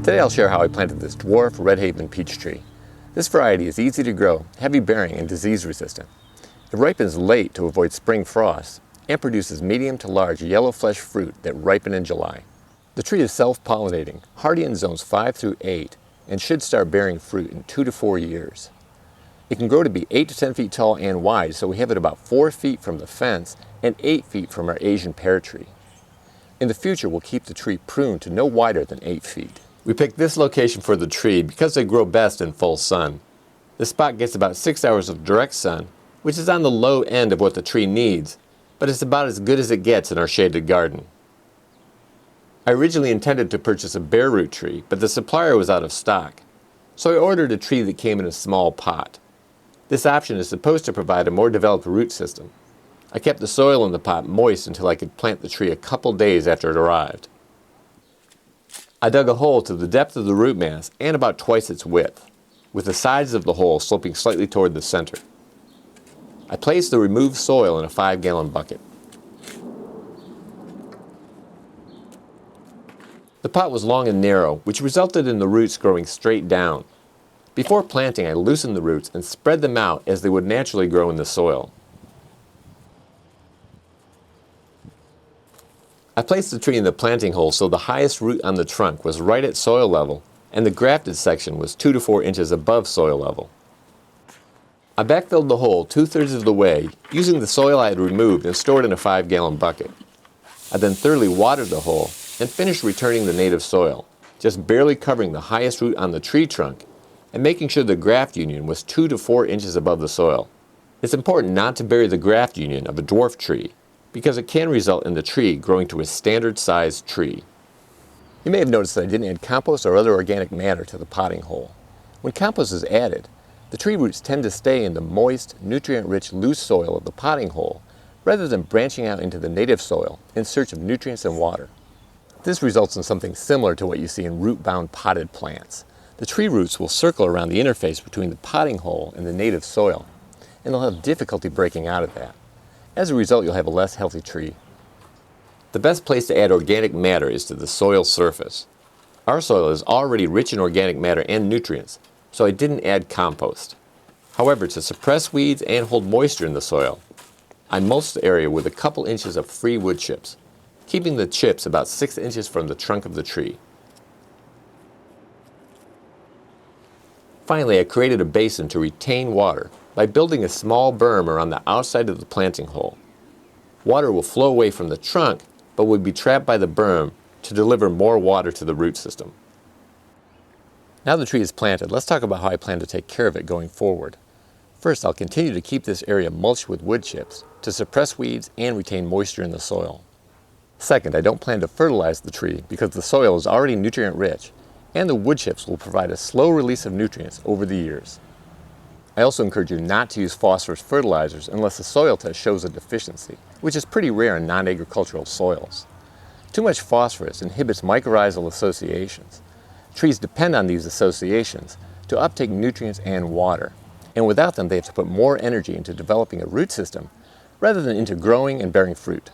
Today I'll share how I planted this dwarf Redhaven peach tree. This variety is easy to grow, heavy bearing, and disease resistant. It ripens late to avoid spring frosts and produces medium to large yellow flesh fruit that ripen in July. The tree is self-pollinating, hardy in zones 5 through 8, and should start bearing fruit in 2 to 4 years. It can grow to be 8 to 10 feet tall and wide, so we have it about 4 feet from the fence and 8 feet from our Asian pear tree. In the future, we'll keep the tree pruned to no wider than 8 feet. We picked this location for the tree because they grow best in full sun. This spot gets about 6 hours of direct sun, which is on the low end of what the tree needs, but it's about as good as it gets in our shaded garden. I originally intended to purchase a bare root tree, but the supplier was out of stock, so I ordered a tree that came in a small pot. This option is supposed to provide a more developed root system. I kept the soil in the pot moist until I could plant the tree a couple days after it arrived. I dug a hole to the depth of the root mass and about twice its width, with the sides of the hole sloping slightly toward the center. I placed the removed soil in a 5-gallon bucket. The pot was long and narrow, which resulted in the roots growing straight down. Before planting, I loosened the roots and spread them out as they would naturally grow in the soil. I placed the tree in the planting hole so the highest root on the trunk was right at soil level and the grafted section was 2 to 4 inches above soil level. I backfilled the hole 2/3 of the way using the soil I had removed and stored in a 5-gallon bucket. I then thoroughly watered the hole and finished returning the native soil, just barely covering the highest root on the tree trunk and making sure the graft union was 2 to 4 inches above the soil. It's important not to bury the graft union of a dwarf tree because it can result in the tree growing to a standard-sized tree. You may have noticed that I didn't add compost or other organic matter to the potting hole. When compost is added, the tree roots tend to stay in the moist, nutrient-rich loose soil of the potting hole rather than branching out into the native soil in search of nutrients and water. This results in something similar to what you see in root-bound potted plants. The tree roots will circle around the interface between the potting hole and the native soil, and they'll have difficulty breaking out of that. As a result, you'll have a less healthy tree. The best place to add organic matter is to the soil surface. Our soil is already rich in organic matter and nutrients, so I didn't add compost. However, to suppress weeds and hold moisture in the soil, I mulched the area with a couple inches of free wood chips, keeping the chips about 6 inches from the trunk of the tree. Finally, I created a basin to retain water by building a small berm around the outside of the planting hole. Water will flow away from the trunk, but would be trapped by the berm to deliver more water to the root system. Now the tree is planted, let's talk about how I plan to take care of it going forward. First, I'll continue to keep this area mulched with wood chips to suppress weeds and retain moisture in the soil. Second, I don't plan to fertilize the tree because the soil is already nutrient rich, and the wood chips will provide a slow release of nutrients over the years. I also encourage you not to use phosphorus fertilizers unless the soil test shows a deficiency, which is pretty rare in non-agricultural soils. Too much phosphorus inhibits mycorrhizal associations. Trees depend on these associations to uptake nutrients and water, and without them they have to put more energy into developing a root system rather than into growing and bearing fruit.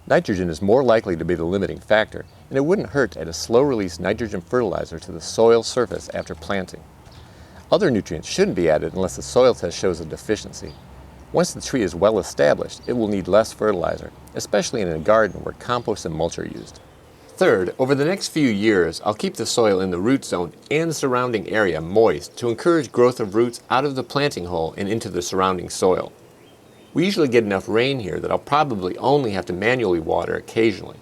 Nitrogen is more likely to be the limiting factor, and it wouldn't hurt to add a slow-release nitrogen fertilizer to the soil surface after planting. Other nutrients shouldn't be added unless the soil test shows a deficiency. Once the tree is well established, it will need less fertilizer, especially in a garden where compost and mulch are used. Third, over the next few years, I'll keep the soil in the root zone and the surrounding area moist to encourage growth of roots out of the planting hole and into the surrounding soil. We usually get enough rain here that I'll probably only have to manually water occasionally.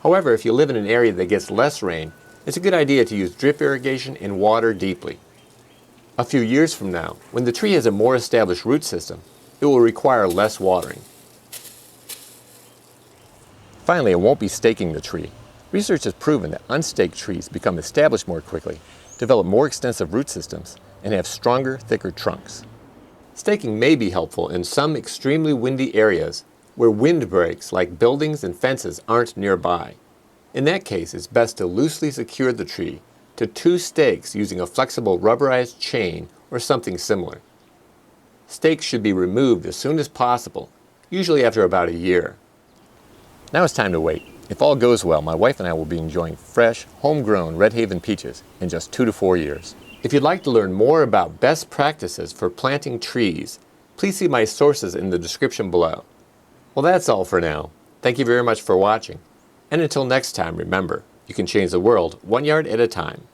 However, if you live in an area that gets less rain, it's a good idea to use drip irrigation and water deeply. A few years from now, when the tree has a more established root system, it will require less watering. Finally, I won't be staking the tree. Research has proven that unstaked trees become established more quickly, develop more extensive root systems, and have stronger, thicker trunks. Staking may be helpful in some extremely windy areas where wind breaks like buildings and fences aren't nearby. In that case, it's best to loosely secure the tree to 2 stakes using a flexible rubberized chain or something similar. Stakes should be removed as soon as possible, usually after about a year. Now it's time to wait. If all goes well, my wife and I will be enjoying fresh, homegrown Redhaven peaches in just 2 to 4 years. If you'd like to learn more about best practices for planting trees, please see my sources in the description below. Well, that's all for now. Thank you very much for watching. And until next time, remember, you can change the world 1 yard at a time.